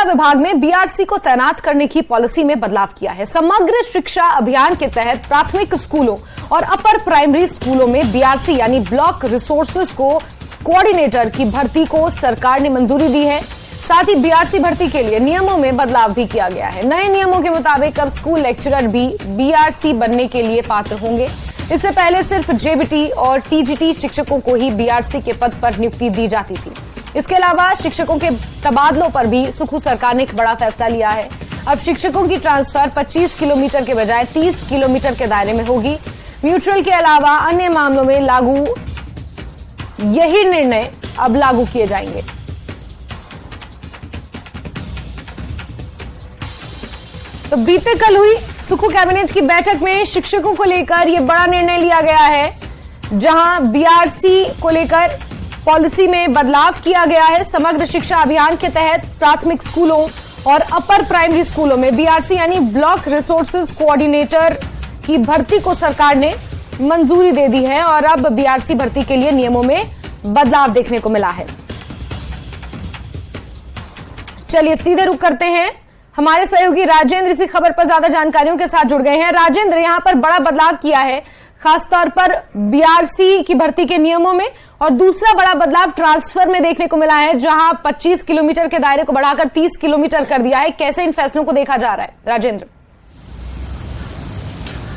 शिक्षा विभाग में बीआरसी को तैनात करने की पॉलिसी में बदलाव किया है। समग्र शिक्षा अभियान के तहत प्राथमिक स्कूलों और अपर प्राइमरी स्कूलों में बीआरसी यानी ब्लॉक रिसोर्सेज कोऑर्डिनेटर की भर्ती को सरकार ने मंजूरी दी है। साथ ही बीआरसी भर्ती के लिए नियमों में बदलाव भी किया गया है। नए नियमों के मुताबिक अब स्कूल लेक्चरर भी बीआरसी बनने के लिए पात्र होंगे। इससे पहले सिर्फ जेबीटी और टीजीटी शिक्षकों को ही बीआरसी के पद पर नियुक्ति दी जाती थी। इसके अलावा शिक्षकों के तबादलों पर भी सुखू सरकार ने एक बड़ा फैसला लिया है। अब शिक्षकों की ट्रांसफर 25 किलोमीटर के बजाय 30 किलोमीटर के दायरे में होगी। म्यूचुअल के अलावा अन्य मामलों में यही निर्णय अब लागू किए जाएंगे। तो बीते कल हुई सुखू कैबिनेट की बैठक में शिक्षकों को लेकर यह बड़ा निर्णय लिया गया है, जहां बीआरसी को लेकर पॉलिसी में बदलाव किया गया है। समग्र शिक्षा अभियान के तहत प्राथमिक स्कूलों और अपर प्राइमरी स्कूलों में बीआरसी यानी ब्लॉक रिसोर्सेज कोऑर्डिनेटर की भर्ती को सरकार ने मंजूरी दे दी है और अब बीआरसी भर्ती के लिए नियमों में बदलाव देखने को मिला है। चलिए सीधे रुख करते हैं, हमारे सहयोगी राजेंद्र इसी खबर पर ज्यादा जानकारियों के साथ जुड़ गए हैं। राजेंद्र, यहां पर बड़ा बदलाव किया है खासतौर पर बीआरसी की भर्ती के नियमों में, और दूसरा बड़ा बदलाव ट्रांसफर में देखने को मिला है, जहां 25 किलोमीटर के दायरे को बढ़ाकर 30 किलोमीटर कर दिया है। कैसे इन फैसलों को देखा जा रहा है राजेंद्र?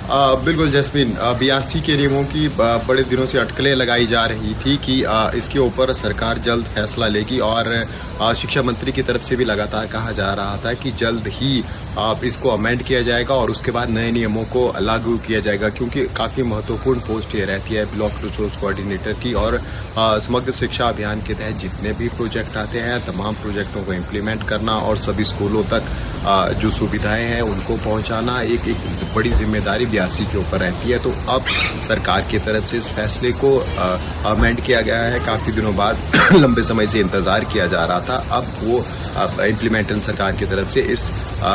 बिल्कुल जैस्मीन, बीआरसी के नियमों की बड़े दिनों से अटकलें लगाई जा रही थी कि इसके ऊपर सरकार जल्द फैसला लेगी, और शिक्षा मंत्री की तरफ से भी लगातार कहा जा रहा था कि जल्द ही इसको अमेंड किया जाएगा और उसके बाद नए नियमों को लागू किया जाएगा, क्योंकि काफ़ी महत्वपूर्ण पोस्ट ये रहती है ब्लॉक रिसोर्स कोऑर्डिनेटर की। और समग्र शिक्षा अभियान के तहत जितने भी प्रोजेक्ट आते हैं तमाम प्रोजेक्टों को इम्प्लीमेंट करना और सभी स्कूलों तक जो सुविधाएं हैं उनको पहुंचाना एक बड़ी जिम्मेदारी बीआरसी के ऊपर रहती है। तो अब सरकार की तरफ से इस फैसले को अमेंड किया गया है। काफ़ी दिनों बाद लंबे समय से इंतजार किया जा रहा था, अब वो इम्प्लीमेंटेशन सरकार की तरफ से इस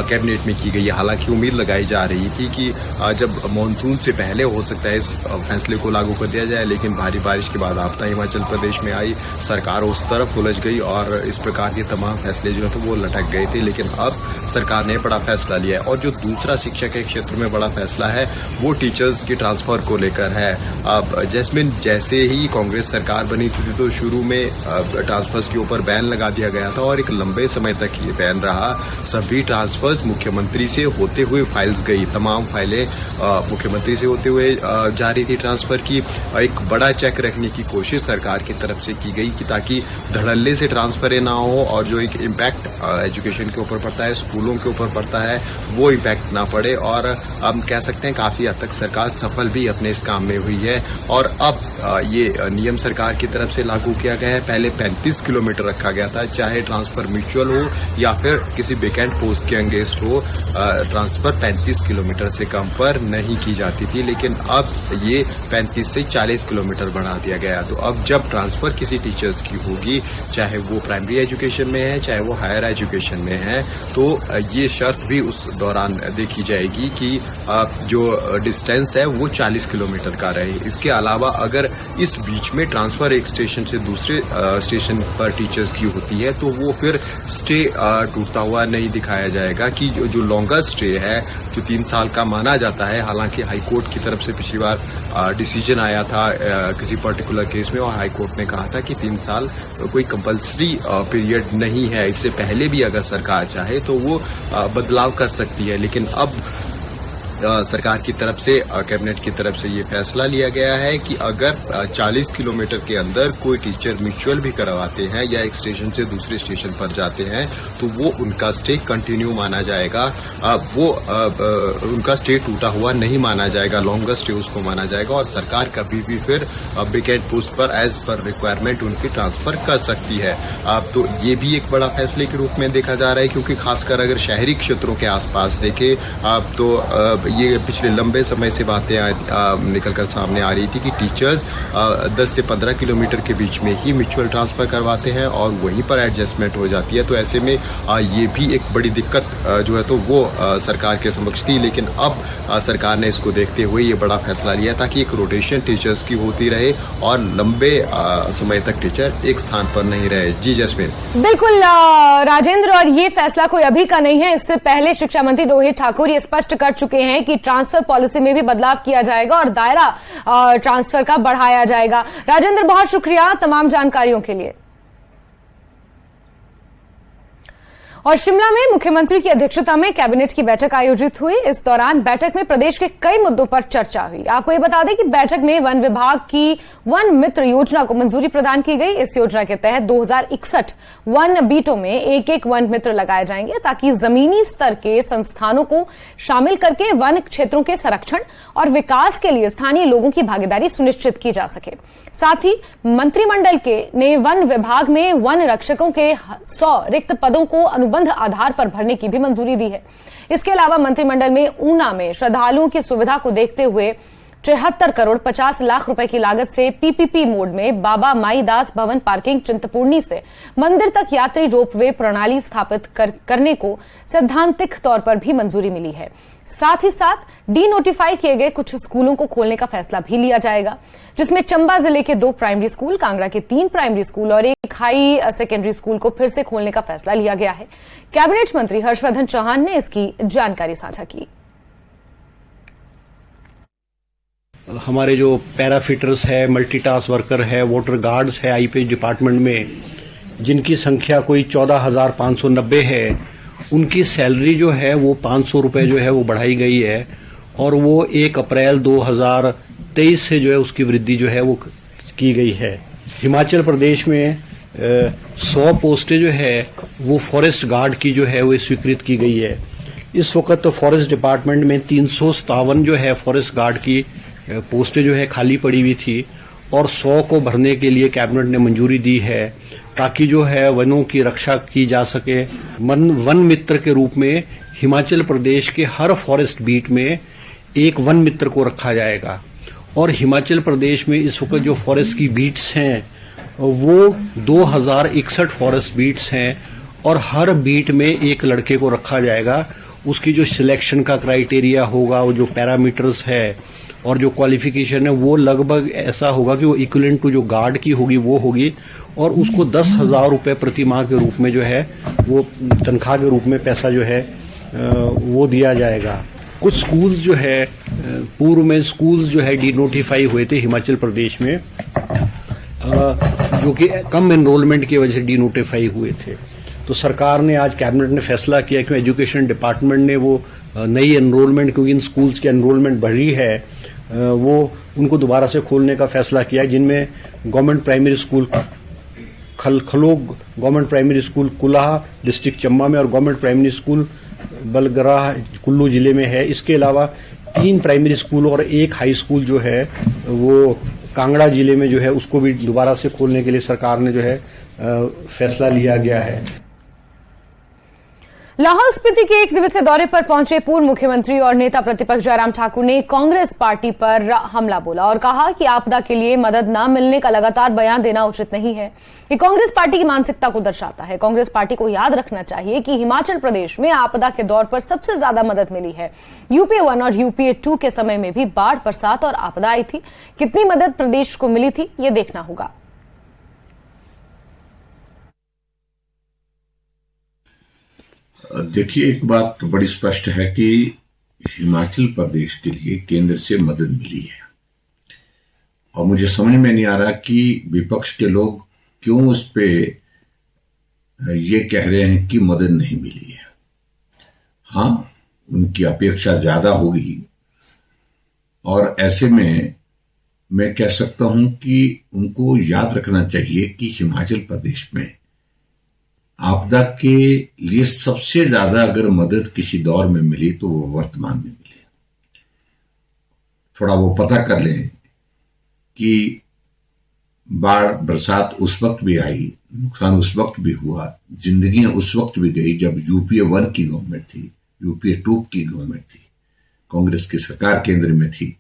कैबिनेट में की गई है। हालांकि उम्मीद लगाई जा रही थी कि जब मानसून से पहले हो सकता है इस फैसले को लागू कर दिया जाए, लेकिन भारी बारिश के बाद आपदा हिमाचल प्रदेश में आई, सरकार उस तरफ उलझ गई और इस प्रकार के तमाम फैसले जो है वो लटक गए थे। लेकिन अब सरकार ने बड़ा फैसला लिया है। और जो दूसरा शिक्षा के क्षेत्र में बड़ा फैसला है वो टीचर्स की ट्रांसफर को लेकर है। अब जैस्मिन, जैसे ही कांग्रेस सरकार बनी थी तो शुरू में ट्रांसफर्स के ऊपर बैन लगा दिया गया था और एक लंबे समय तक ये बैन रहा। सभी ट्रांसफर्स मुख्यमंत्री से होते हुए फाइल्स गई, तमाम फाइलें मुख्यमंत्री से होते हुए जारी थी ट्रांसफर की। एक बड़ा चेक रखने की कोशिश सरकार की तरफ से की गई कि ताकि धड़ल्ले से ट्रांसफर ना हो और जो एक इम्पैक्ट एजुकेशन के ऊपर पड़ता है, स्कूलों के ऊपर पड़ता है, वो इम्पैक्ट ना पड़े। और हम कह सकते हैं काफ़ी हद तक सरकार सफल भी अपने इस काम में हुई है। और अब ये नियम सरकार की तरफ से लागू किया गया है। पहले 35 किलोमीटर रखा गया था, चाहे ट्रांसफर म्यूचुअल हो या फिर किसी वेकेंट पोस्ट के अगेंस्ट हो, ट्रांसफर 35 किलोमीटर से कम पर नहीं की जाती थी। लेकिन अब ये 35 से 40 किलोमीटर बढ़ा दिया गया। तो अब जब ट्रांसफर किसी टीचर्स की होगी, चाहे वो प्राइमरी एजुकेशन में है चाहे वो हायर एजुकेशन में है, तो ये शर्त भी उस दौरान देखी जाएगी कि जो डिस्टेंस है वो 40 किलोमीटर का रहे। इसके अलावा अगर इस बीच में ट्रांसफर एक स्टेशन से दूसरे स्टेशन पर टीचर्स की होती है तो वो फिर स्टे टूटता हुआ नहीं दिखाया जाएगा कि जो लॉन्गर स्टे है जो 3 साल का माना जाता है। हालांकि हाईकोर्ट की तरफ से पिछली बार डिसीजन आया था किसी पर्टिकुलर केस में और हाईकोर्ट ने कहा था कि 3 साल कोई कंपल्सरी पीरियड नहीं है। इससे पहले भी अगर सरकार चाहे तो वो बदलाव कर सकती है। लेकिन अब सरकार की तरफ से, कैबिनेट की तरफ से ये फैसला लिया गया है कि अगर 40 किलोमीटर के अंदर कोई टीचर म्यूचुअल भी करवाते हैं या एक स्टेशन से दूसरे स्टेशन पर जाते हैं तो वो उनका स्टे कंटिन्यू माना जाएगा, वो उनका स्टे टूटा हुआ नहीं माना जाएगा, लॉन्गर स्टे उसको माना जाएगा। और सरकार कभी भी फिर वेकेंट पोस्ट पर एज पर रिक्वायरमेंट उनकी ट्रांसफर कर सकती है। तो ये भी एक बड़ा फैसले के रूप में देखा जा रहा है, क्योंकि खासकर अगर शहरी क्षेत्रों के आसपास देखें आप तो ये पिछले लंबे समय से बातें निकल कर सामने आ रही थी कि टीचर्स 10 से 15 किलोमीटर के बीच में ही म्यूचुअल ट्रांसफ़र करवाते हैं और वहीं पर एडजस्टमेंट हो जाती है। तो ऐसे में ये भी एक बड़ी दिक्कत जो है तो वो सरकार के समक्ष थी, लेकिन अब सरकार ने इसको देखते हुए ये बड़ा फैसला लिया ताकि एक रोटेशन टीचर्स की होती रहे और लंबे समय तक टीचर एक स्थान पर नहीं रहे। जी जैस्मिन। बिल्कुल राजेंद्र, और ये फैसला कोई अभी का नहीं है। इससे पहले शिक्षा मंत्री रोहित ठाकुर ये स्पष्ट कर चुके हैं कि ट्रांसफर पॉलिसी में भी बदलाव किया जाएगा और दायरा ट्रांसफर का बढ़ाया जाएगा। राजेंद्र, बहुत शुक्रिया तमाम जानकारियों के लिए। और शिमला में मुख्यमंत्री की अध्यक्षता में कैबिनेट की बैठक आयोजित हुई। इस दौरान बैठक में प्रदेश के कई मुद्दों पर चर्चा हुई। आपको ये बता दें कि बैठक में वन विभाग की वन मित्र योजना को मंजूरी प्रदान की गई। इस योजना के तहत 2061 वन बीटों में एक एक वन मित्र लगाए जाएंगे ताकि जमीनी स्तर के संस्थानों को शामिल करके वन क्षेत्रों के संरक्षण और विकास के लिए स्थानीय लोगों की भागीदारी सुनिश्चित की जा सके। साथ ही मंत्रिमंडल ने वन विभाग में वन रक्षकों के 100 रिक्त पदों को अनुबंध आधार पर भरने की भी मंजूरी दी है। इसके अलावा मंत्रिमंडल में ऊना में श्रद्धालुओं की सुविधा को देखते हुए 73 करोड़ 50 लाख रुपए की लागत से पीपीपी मोड में बाबा माईदास भवन पार्किंग चिंतपूर्णी से मंदिर तक यात्री रोपवे प्रणाली स्थापित करने को सैद्धांतिक तौर पर भी मंजूरी मिली है। साथ ही साथ डी नोटिफाई किए गए कुछ स्कूलों को खोलने का फैसला भी लिया जाएगा, जिसमें चंबा जिले के 2 प्राइमरी स्कूल, कांगड़ा के 3 प्राइमरी स्कूल और एक हाई सेकेंडरी स्कूल को फिर से खोलने का फैसला लिया गया है। कैबिनेट मंत्री हर्षवर्धन चौहान ने इसकी जानकारी साझा की। हमारे जो पैराफिटर्स है, मल्टीटास्क वर्कर है, वोटर गार्ड्स है आईपीएच डिपार्टमेंट में, जिनकी संख्या कोई 14,590 है, उनकी सैलरी जो है वो 500 रुपये जो है वो बढ़ाई गई है और वो 1 अप्रैल 2023 से जो है उसकी वृद्धि जो है वो की गई है। हिमाचल प्रदेश में 100 पोस्टें जो है वो फॉरेस्ट गार्ड की जो है वो स्वीकृत की गई है। इस वक्त तो फॉरेस्ट डिपार्टमेंट में 357 जो है फॉरेस्ट गार्ड की पोस्टें जो है खाली पड़ी हुई थी और 100 को भरने के लिए कैबिनेट ने मंजूरी दी है ताकि जो है वनों की रक्षा की जा सके। वन मित्र के रूप में हिमाचल प्रदेश के हर फॉरेस्ट बीट में एक वन मित्र को रखा जाएगा और हिमाचल प्रदेश में इस वक्त जो फॉरेस्ट की बीट्स हैं वो 2061 फॉरेस्ट बीट्स हैं और हर बीट में एक लड़के को रखा जाएगा। उसकी जो सिलेक्शन का क्राइटेरिया होगा, वो जो पैरामीटर्स है और जो क्वालिफिकेशन है वो लगभग ऐसा होगा कि वो इक्विवेलेंट टू जो गार्ड की होगी वो होगी और उसको 10,000 रुपये प्रति माह के रूप में जो है वो तनख्वाह के रूप में पैसा जो है वो दिया जाएगा। कुछ स्कूल्स जो है पूर्व में स्कूल्स जो है डिनोटिफाई हुए थे हिमाचल प्रदेश में, जो कि कम एनरोलमेंट की वजह से डिनोटिफाई हुए थे। तो सरकार ने आज कैबिनेट ने फैसला किया कि एजुकेशन डिपार्टमेंट ने वो नई एनरोलमेंट, क्योंकि इन स्कूल्स की एनरोलमेंट बढ़ी है, वो उनको दोबारा से खोलने का फैसला किया, जिनमें government primary school Khalog, government primary school Kulah district Chamba में और government primary school Balgarah Kullu जिले में है। इसके अलावा 3 प्राइमरी स्कूल और 1 हाई स्कूल जो है वो कांगड़ा जिले में जो है उसको भी दोबारा से खोलने के लिए सरकार ने जो है फैसला लिया गया है। लाहौल स्पीति के 1 दिवसीय दौरे पर पहुंचे पूर्व मुख्यमंत्री और नेता प्रतिपक्ष जयराम ठाकुर ने कांग्रेस पार्टी पर हमला बोला और कहा कि आपदा के लिए मदद न मिलने का लगातार बयान देना उचित नहीं है। ये कांग्रेस पार्टी की मानसिकता को दर्शाता है। कांग्रेस पार्टी को याद रखना चाहिए कि हिमाचल प्रदेश में आपदा के दौर पर सबसे ज्यादा मदद मिली है। यूपीए 1 और यूपीए 2 के समय में भी बाढ़, बरसात और आपदा आई थी। कितनी मदद प्रदेश को मिली थी ये देखना होगा। देखिए, एक बात तो बड़ी स्पष्ट है कि हिमाचल प्रदेश के लिए केंद्र से मदद मिली है और मुझे समझ में नहीं आ रहा कि विपक्ष के लोग क्यों उस पे ये कह रहे हैं कि मदद नहीं मिली है। हाँ, उनकी अपेक्षा ज्यादा होगी और ऐसे में मैं कह सकता हूं कि उनको याद रखना चाहिए कि हिमाचल प्रदेश में आपदा के लिए सबसे ज्यादा अगर मदद किसी दौर में मिली तो वो वर्तमान में मिली। थोड़ा वो पता कर लें कि बाढ़, बरसात उस वक्त भी आई, नुकसान उस वक्त भी हुआ, जिंदगियां उस वक्त भी गई जब यूपीए 1 की गवर्नमेंट थी, यूपीए 2 की गवर्नमेंट थी। कांग्रेस की सरकार केंद्र में थी,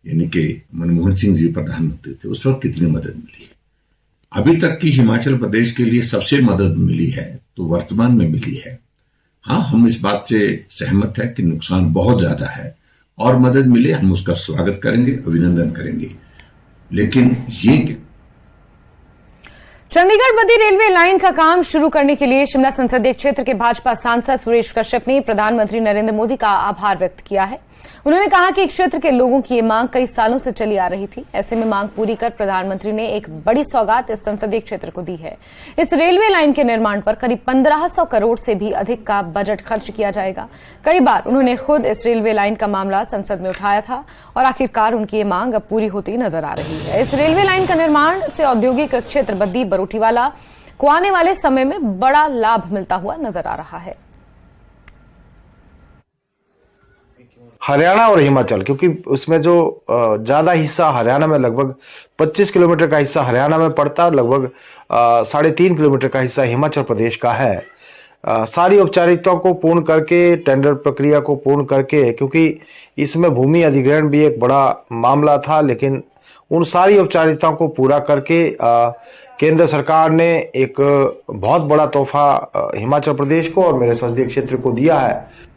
यानी कि मनमोहन सिंह जी प्रधानमंत्री थे, उस वक्त कितनी मदद मिली। अभी तक की हिमाचल प्रदेश के लिए सबसे मदद मिली है तो वर्तमान में मिली है। हाँ, हम इस बात से सहमत है कि नुकसान बहुत ज्यादा है और मदद मिले हम उसका स्वागत करेंगे, अभिनंदन करेंगे, लेकिन ये चंडीगढ़ बद्दी रेलवे लाइन का काम शुरू करने के लिए शिमला संसदीय क्षेत्र के भाजपा सांसद सुरेश कश्यप ने प्रधानमंत्री नरेंद्र मोदी का आभार व्यक्त किया है। उन्होंने कहा कि क्षेत्र के लोगों की ये मांग कई सालों से चली आ रही थी। ऐसे में मांग पूरी कर प्रधानमंत्री ने एक बड़ी सौगात इस संसदीय क्षेत्र को दी है। इस रेलवे लाइन के निर्माण पर करीब 1500 करोड़ से भी अधिक का बजट खर्च किया जाएगा। कई बार उन्होंने खुद इस रेलवे लाइन का मामला संसद में उठाया था और आखिरकार उनकी ये मांग अब पूरी होती नजर आ रही है। इस रेलवे लाइन का निर्माण से औद्योगिक क्षेत्र बद्दी बरोटीवाला को आने वाले समय में बड़ा लाभ मिलता हुआ नजर आ रहा है। हरियाणा और हिमाचल, क्योंकि उसमें जो ज्यादा हिस्सा हरियाणा में, लगभग 25 किलोमीटर का हिस्सा हरियाणा में पड़ता है, लगभग 3.5 किलोमीटर का हिस्सा हिमाचल प्रदेश का है। सारी औपचारिकताओं को पूर्ण करके, टेंडर प्रक्रिया को पूर्ण करके, क्योंकि इसमें भूमि अधिग्रहण भी एक बड़ा मामला था, लेकिन उन सारी औपचारिकताओं को पूरा करके केंद्र सरकार ने एक बहुत बड़ा तोहफा हिमाचल प्रदेश को और मेरे संसदीय क्षेत्र को दिया है।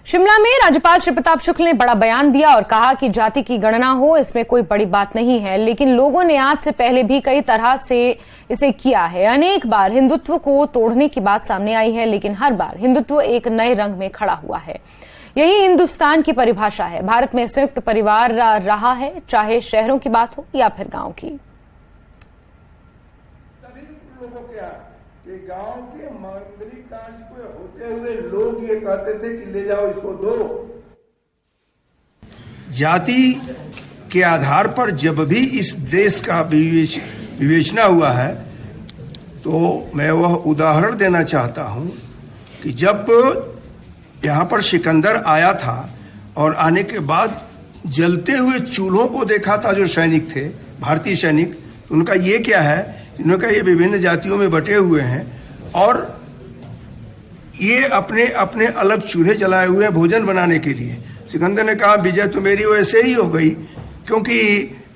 शिमला में राज्यपाल श्री प्रताप शुक्ल ने बड़ा बयान दिया और कहा कि जाति की गणना हो, इसमें कोई बड़ी बात नहीं है, लेकिन लोगों ने आज से पहले भी कई तरह से इसे किया है। अनेक बार हिंदुत्व को तोड़ने की बात सामने आई है, लेकिन हर बार हिंदुत्व एक नए रंग में खड़ा हुआ है। यही हिंदुस्तान की परिभाषा है। भारत में संयुक्त परिवार रहा है, चाहे शहरों की बात हो या फिर गांव की। गांव के मंदिर कांड को होते हुए लोग ये कहते थे कि ले जाओ इसको दो। जाति के आधार पर जब भी इस देश का विवेचना हुआ है, तो मैं वह उदाहरण देना चाहता हूं कि जब यहां पर सिकंदर आया था और आने के बाद जलते हुए चूल्हों को देखा था जो सैनिक थे, भारतीय सैनिक, उनका ये क्या है, इनका ये विभिन्न जातियों में बटे हुए हैं और ये अपने अपने अलग चूल्हे जलाए हुए हैं भोजन बनाने के लिए। सिकंदर ने कहा विजय तो मेरी वैसे ही हो गई, क्योंकि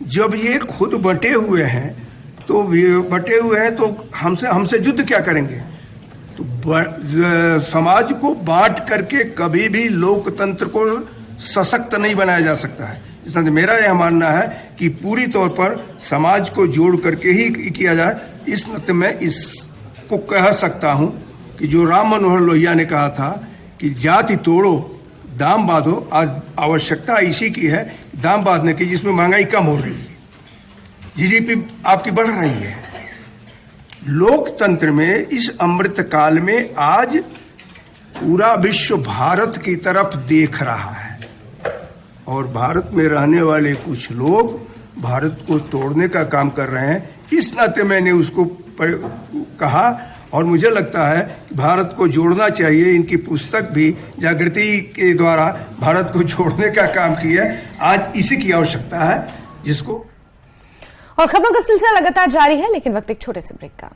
जब ये खुद बटे हुए हैं तो हमसे युद्ध क्या करेंगे। तो समाज को बांट करके कभी भी लोकतंत्र को सशक्त नहीं बनाया जा सकता है। इसलिए मेरा यह मानना है कि पूरी तौर पर समाज को जोड़ करके ही किया जाए। इस नाते मैं इसको कह सकता हूं कि जो राम मनोहर लोहिया ने कहा था कि जाति तोड़ो दाम बांधो, आज आवश्यकता इसी की है, दाम बांधने की, जिसमें महंगाई कम हो रही है, जीडीपी आपकी बढ़ रही है। लोकतंत्र में इस अमृत काल में आज पूरा विश्व भारत की तरफ देख रहा है और भारत में रहने वाले कुछ लोग भारत को तोड़ने का काम कर रहे हैं। इस नाते मैंने उसको कहा और मुझे लगता है कि भारत को जोड़ना चाहिए। इनकी पुस्तक भी जागृति के द्वारा भारत को जोड़ने का काम किया है। आज इसी की आवश्यकता है जिसको। और खबरों का सिलसिला लगातार जारी है, लेकिन वक्त एक छोटे से ब्रेक का।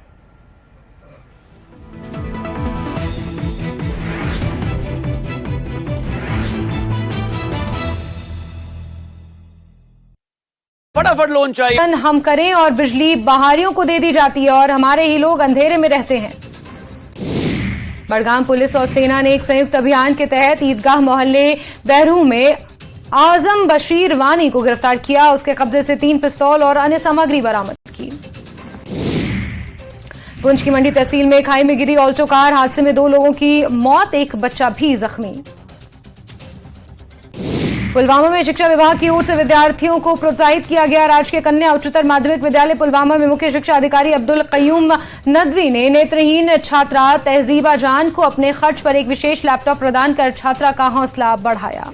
फटाफट लोन चाहिए हम करें और बिजली बाहरियों को दे दी जाती है और हमारे ही लोग अंधेरे में रहते हैं। बड़गाम पुलिस और सेना ने एक संयुक्त अभियान के तहत ईदगाह मोहल्ले बहरू में आजम बशीर वानी को गिरफ्तार किया। उसके कब्जे से 3 पिस्तौल और अन्य सामग्री बरामद की। पुंछ की मंडी तहसील में खाई में गिरी ऑल्टो कार, हादसे में 2 लोगों की मौत, एक बच्चा भी जख्मी। पुलवामा में शिक्षा विभाग की ओर से विद्यार्थियों को प्रोत्साहित किया गया। राजकीय कन्या उच्चतर माध्यमिक विद्यालय पुलवामा में मुख्य शिक्षा अधिकारी अब्दुल कयूम नदवी ने नेत्रहीन छात्रा तहजीबा जान को अपने खर्च पर एक विशेष लैपटॉप प्रदान कर छात्रा का हौसला बढ़ाया।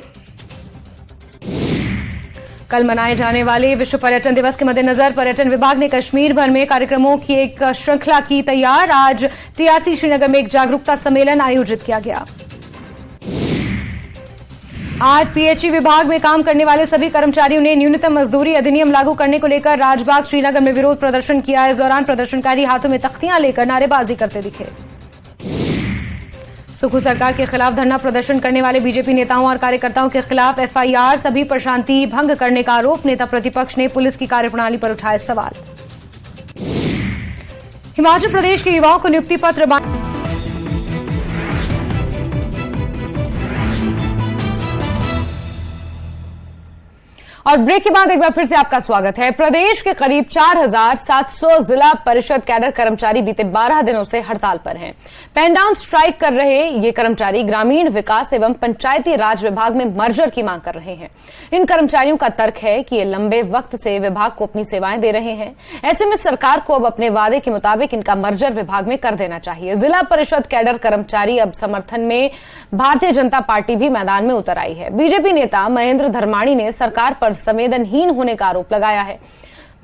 कल मनाए जाने वाले विश्व पर्यटन दिवस के मद्देनजर पर्यटन विभाग ने कश्मीर भर में कार्यक्रमों की एक श्रृंखला की तैयार। आज टीआरसी श्रीनगर में एक जागरूकता सम्मेलन आयोजित किया गया। आज पीएचई विभाग में काम करने वाले सभी कर्मचारियों ने न्यूनतम मजदूरी अधिनियम लागू करने को लेकर राजबाग श्रीनगर में विरोध प्रदर्शन किया। इस दौरान प्रदर्शनकारी हाथों में तख्तियां लेकर नारेबाजी करते दिखे। सुखू सरकार के खिलाफ धरना प्रदर्शन करने वाले बीजेपी नेताओं और कार्यकर्ताओं के खिलाफ एफआईआर, सभी पर शांति भंग करने का आरोप। नेता प्रतिपक्ष ने पुलिस की कार्यप्रणाली पर उठाए सवाल। हिमाचल प्रदेश के युवाओं को नियुक्ति पत्र और ब्रेक के बाद एक बार फिर से आपका स्वागत है। प्रदेश के करीब 4700 जिला परिषद कैडर कर्मचारी बीते 12 दिनों से हड़ताल पर हैं। पेन डाउन स्ट्राइक कर रहे ये कर्मचारी ग्रामीण विकास एवं पंचायती राज विभाग में मर्जर की मांग कर रहे हैं। इन कर्मचारियों का तर्क है कि ये लंबे वक्त से विभाग को अपनी सेवाएं दे रहे हैं। ऐसे में सरकार को अब अपने वादे के मुताबिक इनका मर्जर विभाग में कर देना चाहिए। जिला परिषद कैडर कर्मचारी अब समर्थन में भारतीय जनता पार्टी भी मैदान में उतर आई है। बीजेपी नेता महेंद्र धर्माणी ने सरकार पर संवेदनहीन होने का आरोप लगाया है।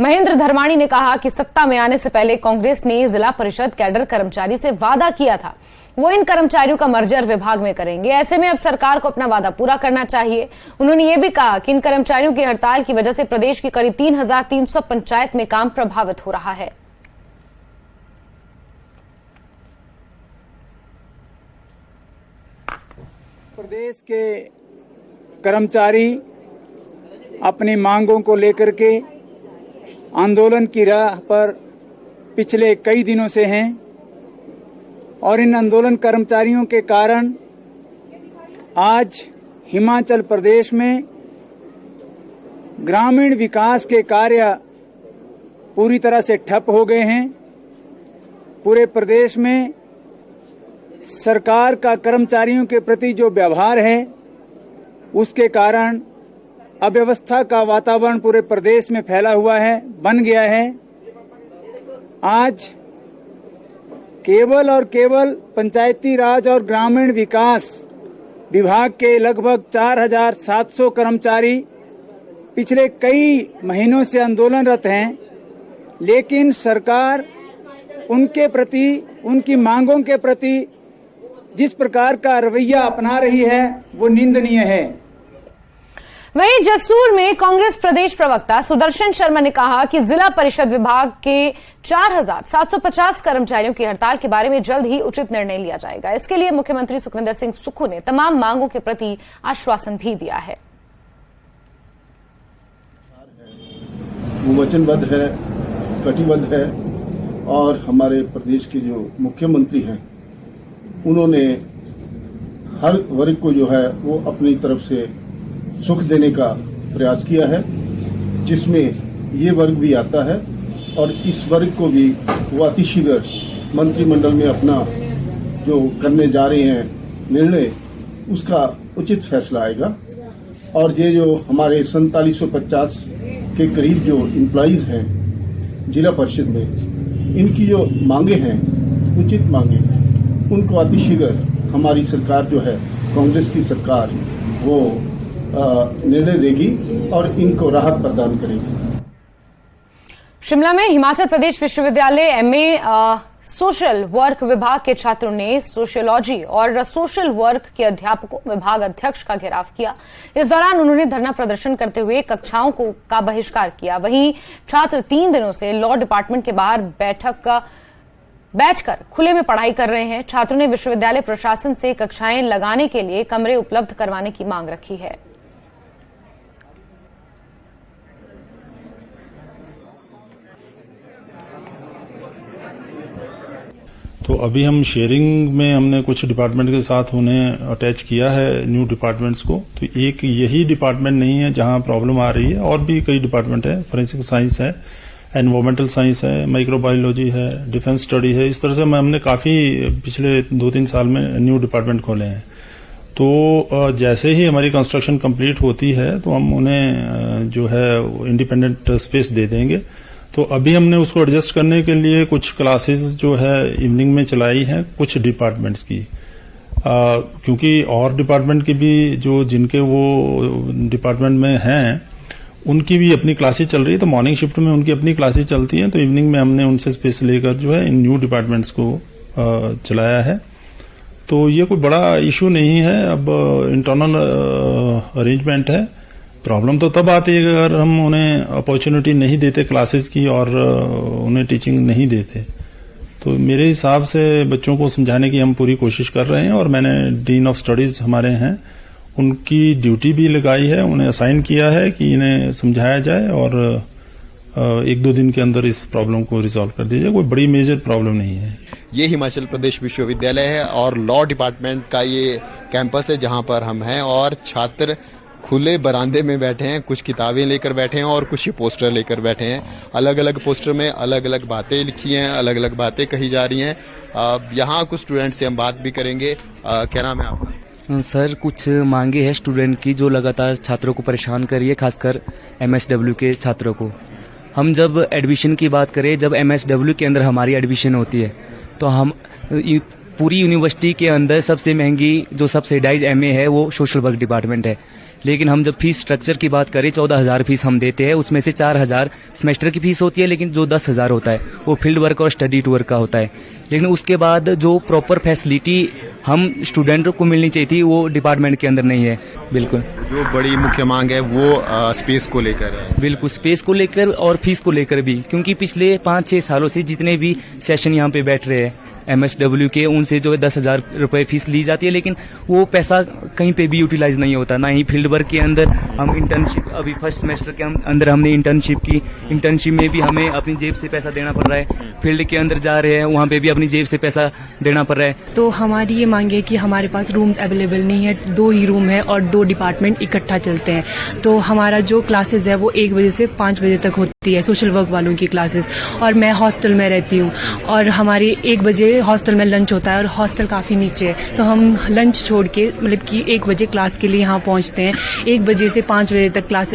महेंद्र धर्माणी ने कहा कि सत्ता में आने से पहले कांग्रेस ने जिला परिषद कैडर कर्मचारी से वादा किया था वो इन कर्मचारियों का मर्जर विभाग में करेंगे। ऐसे में अब सरकार को अपना वादा पूरा करना चाहिए। उन्होंने ये भी कहा कि इन कर्मचारियों की हड़ताल की वजह से प्रदेश की करीब 3300 पंचायत में काम प्रभावित हो रहा है। प्रदेश के कर्मचारी अपनी मांगों को लेकर के आंदोलन की राह पर पिछले कई दिनों से हैं और इन आंदोलन कर्मचारियों के कारण आज हिमाचल प्रदेश में ग्रामीण विकास के कार्य पूरी तरह से ठप हो गए हैं। पूरे प्रदेश में सरकार का कर्मचारियों के प्रति जो व्यवहार है उसके कारण अव्यवस्था का वातावरण पूरे प्रदेश में फैला हुआ है, बन गया है। आज केवल और केवल पंचायती राज और ग्रामीण विकास विभाग के लगभग 4700 कर्मचारी पिछले कई महीनों से आंदोलनरत हैं, लेकिन सरकार उनके प्रति, उनकी मांगों के प्रति जिस प्रकार का रवैया अपना रही है वो निंदनीय है। वहीं जसूर में कांग्रेस प्रदेश प्रवक्ता सुदर्शन शर्मा ने कहा कि जिला परिषद विभाग के 4750 कर्मचारियों की हड़ताल के बारे में जल्द ही उचित निर्णय लिया जाएगा। इसके लिए मुख्यमंत्री सुखविंदर सिंह सुक्खू ने तमाम मांगों के प्रति आश्वासन भी दिया है। वो वचनबद्ध है, कटिबद्ध है और हमारे प्रदेश के जो मुख्यमंत्री हैं उन्होंने हर वर्ग को जो है वो अपनी तरफ से सुख देने का प्रयास किया है, जिसमें ये वर्ग भी आता है और इस वर्ग को भी वो अतिशीघ्र मंत्रिमंडल में अपना जो करने जा रहे हैं निर्णय उसका उचित फैसला आएगा। और ये जो हमारे 4750 के करीब जो एम्प्लॉइज हैं जिला परिषद में, इनकी जो मांगे हैं उचित मांगे, उनको अतिशीघ्र हमारी सरकार जो है कांग्रेस की सरकार वो निर्णय देगी और इनको राहत प्रदान करेगी। शिमला में हिमाचल प्रदेश विश्वविद्यालय एमए सोशल वर्क विभाग के छात्रों ने सोशियोलॉजी और सोशल वर्क के अध्यापकों विभाग अध्यक्ष का घेराव किया। इस दौरान उन्होंने धरना प्रदर्शन करते हुए कक्षाओं का बहिष्कार किया। वहीं छात्र 3 दिनों से लॉ डिपार्टमेंट के बाहर बैठकर खुले में पढ़ाई कर रहे हैं। छात्रों ने विश्वविद्यालय प्रशासन से कक्षाएं लगाने के लिए कमरे उपलब्ध करवाने की मांग रखी है। तो अभी हम शेयरिंग में हमने कुछ डिपार्टमेंट के साथ उन्हें अटैच किया है, न्यू डिपार्टमेंट्स को। तो एक यही डिपार्टमेंट नहीं है जहां प्रॉब्लम आ रही है, और भी कई डिपार्टमेंट है। फोरेंसिक साइंस है, एनवायरमेंटल साइंस है, माइक्रोबायोलॉजी है, डिफेंस स्टडी है। इस तरह से हमने काफी पिछले 2-3 साल में न्यू डिपार्टमेंट खोले हैं। तो जैसे ही हमारी कंस्ट्रक्शन कंप्लीट होती है तो हम उन्हें जो है इंडिपेंडेंट स्पेस दे देंगे। तो अभी हमने उसको एडजस्ट करने के लिए कुछ क्लासेस जो है इवनिंग में चलाई हैं कुछ डिपार्टमेंट्स की, क्योंकि और डिपार्टमेंट की भी जो जिनके वो डिपार्टमेंट में हैं उनकी भी अपनी क्लासेस चल रही है। तो मॉर्निंग शिफ्ट में उनकी अपनी क्लासेस चलती हैं, तो इवनिंग में हमने उनसे स्पेस लेकर जो है इन न्यू डिपार्टमेंट्स को चलाया है। तो ये कोई बड़ा इशू नहीं है, अब इंटरनल अरेंजमेंट है। प्रॉब्लम तो तब आती है अगर हम उन्हें अपॉर्चुनिटी नहीं देते क्लासेस की और उन्हें टीचिंग नहीं देते। तो मेरे हिसाब से बच्चों को समझाने की हम पूरी कोशिश कर रहे हैं और मैंने डीन ऑफ स्टडीज हमारे हैं उनकी ड्यूटी भी लगाई है, उन्हें असाइन किया है कि इन्हें समझाया जाए और 1-2 दिन के अंदर इस प्रॉब्लम को रिजॉल्व कर दिया जाए। कोई बड़ी मेजर प्रॉब्लम नहीं है। ये हिमाचल प्रदेश विश्वविद्यालय है और लॉ डिपार्टमेंट का ये कैंपस है जहां पर हम हैं और छात्र खुले बरामदे में बैठे हैं, कुछ किताबें लेकर बैठे हैं और कुछ पोस्टर लेकर बैठे हैं। अलग अलग पोस्टर में अलग अलग बातें लिखी हैं, अलग अलग बातें कही जा रही हैं। यहाँ कुछ स्टूडेंट से हम बात भी करेंगे। क्या नाम है आपका? सर, कुछ मांगे हैं स्टूडेंट की जो लगातार छात्रों को परेशान कर रही है, खासकर MSW के छात्रों को। हम जब एडमिशन की बात करें, जब MSW के अंदर हमारी एडमिशन होती है तो हम पूरी यूनिवर्सिटी के अंदर सबसे महंगी जो सब्सिडाइज MA है वो सोशल वर्क डिपार्टमेंट है। लेकिन हम जब फीस स्ट्रक्चर की बात करें 14,000 फीस हम देते हैं, उसमें से 4,000 सेमेस्टर की फीस होती है, लेकिन जो 10,000 होता है वो फील्ड वर्क और स्टडी टूर का होता है। लेकिन उसके बाद जो प्रॉपर फैसिलिटी हम स्टूडेंट को मिलनी चाहिए थी वो डिपार्टमेंट के अंदर नहीं है। बिल्कुल जो बड़ी मुख्य मांग है वो स्पेस को लेकर है। बिल्कुल, स्पेस को लेकर और फीस को लेकर भी, क्योंकि पिछले 5-6 सालों से जितने भी सेशन यहाँ पे बैठ रहे हैं MSW के, उनसे जो है 10,000 रुपए फीस ली जाती है, लेकिन वो पैसा कहीं पे भी यूटिलाइज नहीं होता। ना ही फील्ड वर्क के अंदर हम इंटर्नशिप, अभी फर्स्ट सेमेस्टर के अंदर हमने इंटर्नशिप की, इंटर्नशिप में भी हमें अपनी जेब से पैसा देना पड़ रहा है। फील्ड के अंदर जा रहे हैं वहाँ पे भी अपनी जेब से पैसा देना पड़ रहा है। तो हमारी ये मांग है कि हमारे पास रूम्स अवेलेबल नहीं है, 2 ही रूम है और 2 डिपार्टमेंट इकट्ठा चलते हैं। तो हमारा जो क्लासेस है वो 1 बजे से 5 बजे तक होती है, सोशल वर्क वालों की क्लासेस। और मैं हॉस्टल में रहती हूँ और हमारी 1 बजे हॉस्टल में लंच होता है और हॉस्टल काफी नीचे है, तो हम लंच छोड़ के मतलब कि 1 बजे क्लास के लिए यहाँ पहुँचते हैं। 1 बजे से 5 बजे तक क्लास,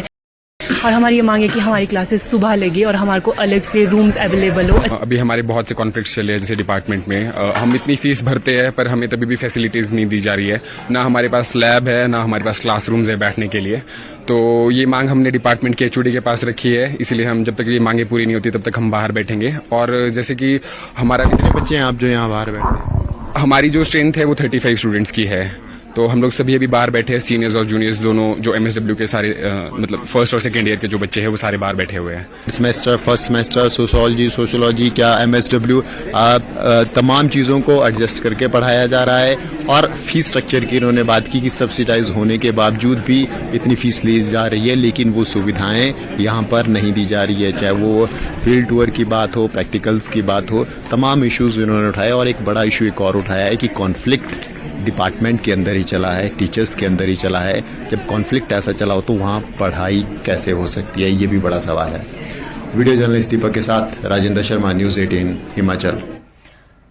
और हमारी ये मांग है कि हमारी क्लासेस सुबह लगे और हमारे को अलग से रूम्स अवेलेबल हो। अभी हमारे बहुत से कॉन्फ्लिक्ट चले हैं, जैसे डिपार्टमेंट में हम इतनी फीस भरते हैं पर हमें तभी भी फैसिलिटीज नहीं दी जा रही है। ना हमारे पास लैब है, ना हमारे पास क्लासरूम्स है बैठने के लिए। तो ये मांग हमने डिपार्टमेंट के HOD के पास रखी है, इसलिए हम जब तक ये मांगे पूरी नहीं होती तब तक हम बाहर बैठेंगे। और जैसे कि हमारा कितने बच्चे हैं आप जो यहाँ बाहर बैठे हैं? हमारी जो स्ट्रेंथ है वो 35 स्टूडेंट्स की है। तो हम लोग सभी अभी बाहर बैठे हैं, सीनियर्स और जूनियर्स दोनों, जो MSW के सारे मतलब फर्स्ट और सेकेंड ईयर के जो बच्चे हैं वो सारे बाहर बैठे हुए हैं। सेमेस्टर, फर्स्ट सेमेस्टर, सोशोलॉजी क्या MSW तमाम चीज़ों को एडजस्ट करके पढ़ाया जा रहा है। और फीस स्ट्रक्चर की इन्होंने बात की कि सब्सिडाइज होने के बावजूद भी इतनी फीस ली जा रही है, लेकिन वो सुविधाएं यहाँ पर नहीं दी जा रही है। चाहे वो फील्ड टूर की बात हो, प्रैक्टिकल्स की बात हो, तमाम इश्यूज इन्होंने उठाए। और एक बड़ा इशू एक और उठाया है कि कॉन्फ्लिक्ट डिपार्टमेंट के अंदर ही चला है, टीचर्स के अंदर ही चला है। जब कॉन्फ्लिक्ट ऐसा चला हो तो वहाँ पढ़ाई कैसे हो सकती है, ये भी बड़ा सवाल है। वीडियो जर्नलिस्ट दीपक के साथ राजेंद्र शर्मा, न्यूज़ 18 हिमाचल।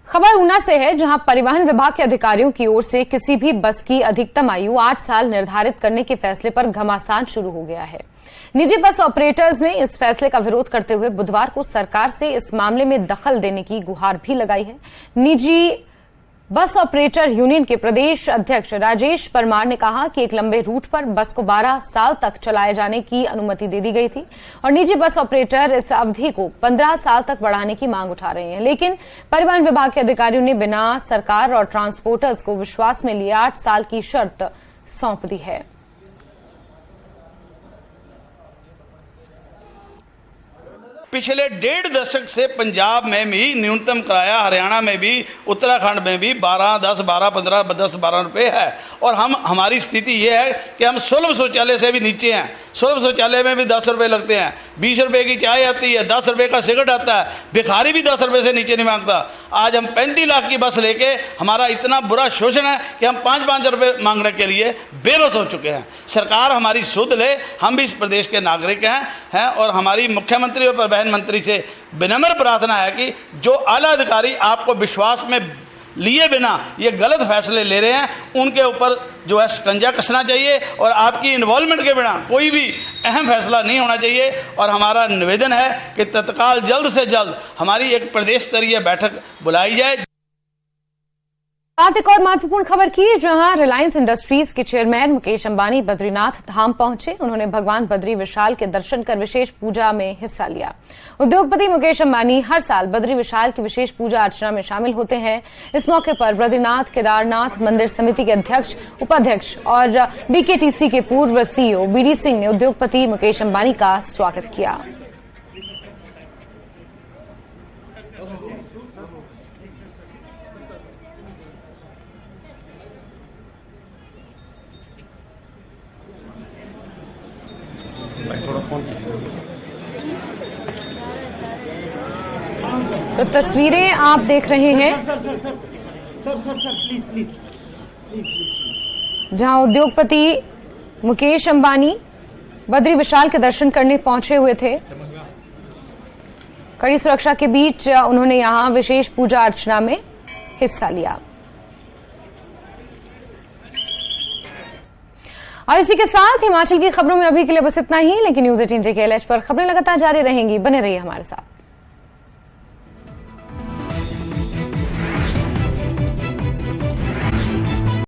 खबर ऊना से है, जहां परिवहन विभाग के अधिकारियों की ओर से किसी भी बस की अधिकतम आयु 8 साल निर्धारित करने के फैसले पर घमासान शुरू हो गया है। निजी बस ऑपरेटर्स ने इस फैसले का विरोध करते हुए बुधवार को सरकार से इस मामले में दखल देने की गुहार भी लगाई है। निजी बस ऑपरेटर यूनियन के प्रदेश अध्यक्ष राजेश परमार ने कहा कि एक लंबे रूट पर बस को 12 साल तक चलाए जाने की अनुमति दे दी गई थी और निजी बस ऑपरेटर इस अवधि को 15 साल तक बढ़ाने की मांग उठा रहे हैं। लेकिन परिवहन विभाग के अधिकारियों ने बिना सरकार और ट्रांसपोर्टर्स को विश्वास में लिए 8 साल की शर्त सौंप दी है। पिछले 1.5 दशक से पंजाब में भी न्यूनतम किराया, हरियाणा में भी, उत्तराखंड में भी 12, 10, 12, 15, 10, 12 रुपये है। और हमारी स्थिति ये है कि हम सुलभ शौचालय से भी नीचे हैं। सुलभ शौचालय में भी 10 रुपये लगते हैं, 20 रुपये की चाय आती है, 10 रुपये का सिगरेट आता है। भिखारी भी 10 रुपये से नीचे नहीं मांगता। आज हम 35 लाख की बस लेके हमारा इतना बुरा शोषण है कि हम 5-5 रुपये मांगने के लिए बेबस हो चुके हैं। सरकार हमारी सुध ले, हम भी इस प्रदेश के नागरिक हैं और हमारी मुख्यमंत्री और परिवहन मंत्री से विनम्र प्रार्थना है कि जो आला अधिकारी आपको विश्वास में लिए बिना ये गलत फैसले ले रहे हैं, उनके ऊपर जो है शिकंजा कसना चाहिए और आपकी इन्वॉल्वमेंट के बिना कोई भी अहम फैसला नहीं होना चाहिए। और हमारा निवेदन है कि तत्काल जल्द से जल्द हमारी एक प्रदेश स्तरीय बैठक बुलाई जाए। बात एक और महत्वपूर्ण खबर की, जहां रिलायंस इंडस्ट्रीज के चेयरमैन मुकेश अंबानी बद्रीनाथ धाम पहुंचे। उन्होंने भगवान बद्री विशाल के दर्शन कर विशेष पूजा में हिस्सा लिया। उद्योगपति मुकेश अंबानी हर साल बद्री विशाल की विशेष पूजा अर्चना में शामिल होते हैं। इस मौके पर बद्रीनाथ केदारनाथ मंदिर समिति के अध्यक्ष, उपाध्यक्ष और BKTC के पूर्व CEO BD सिंह ने उद्योगपति मुकेश अंबानी का स्वागत किया। तो तस्वीरें आप देख रहे हैं जहां उद्योगपति मुकेश अंबानी बद्री विशाल के दर्शन करने पहुंचे हुए थे। कड़ी सुरक्षा के बीच उन्होंने यहां विशेष पूजा अर्चना में हिस्सा लिया। और इसी के साथ हिमाचल की खबरों में अभी के लिए बस इतना ही, लेकिन न्यूज़ 18 JKLH पर खबरें लगातार जारी रहेंगी। बने रहिए हमारे साथ।